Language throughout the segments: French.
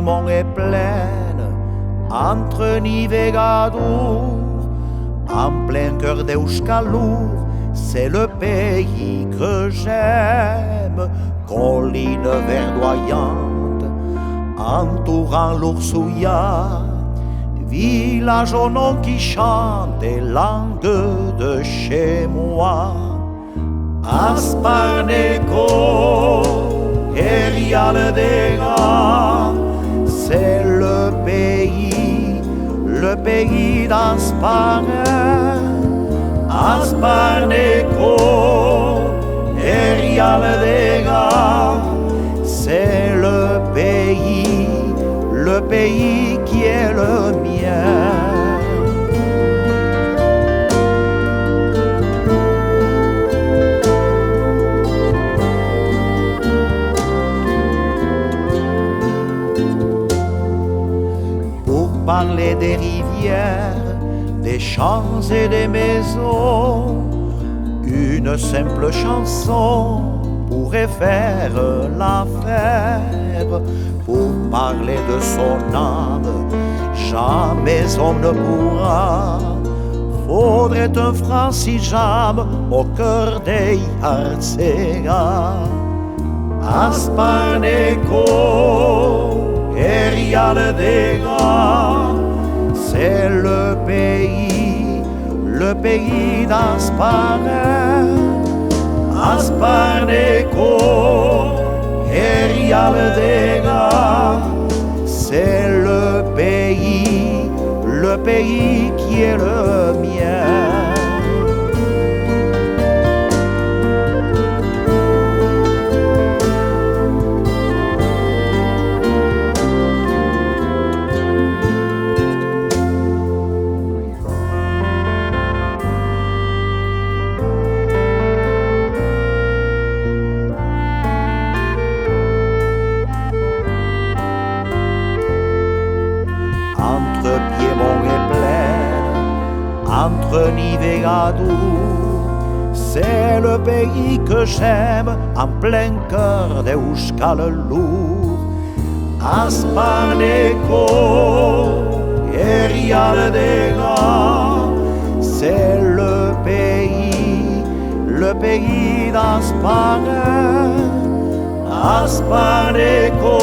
Piémont et Plaine, entre Nive et Gadour, en plein cœur d'Euskalour, c'est le pays que j'aime. Collines verdoyantes, entourant l'Oursouillat, village au nom qui chante et langue de chez moi. Asparneco, Erial des gars, c'est le pays d'Asparne. Asparneco, Erial des gars, c'est le pays qui est le mien. Parler des rivières, des champs et des maisons, une simple chanson pourrait faire l'affaire. Pour parler de son âme, jamais on ne pourra. Faudrait un franc-si-jam au cœur des Hartségas. Asparneco, Erial des gars, c'est le pays d'Asparne. Asparneco, Erial des gars, c'est le pays qui est le mien. Entre Piémont et Plaine, entre Nive et Gadour, c'est le pays que j'aime, en plein cœur d'Euskalour. Asparneco, Erial des gars, c'est le pays d'Asparne. Asparneco,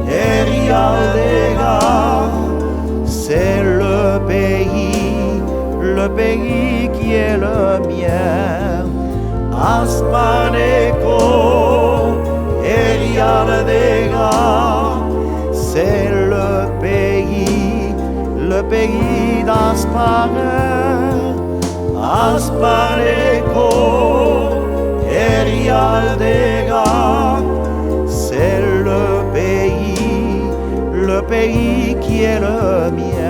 Erial des gars, c'est le pays qui est le mien. Asparneco, Erial des gars, c'est le pays d'Asparne. Asparneco, Erial des gars, c'est le pays qui est le mien.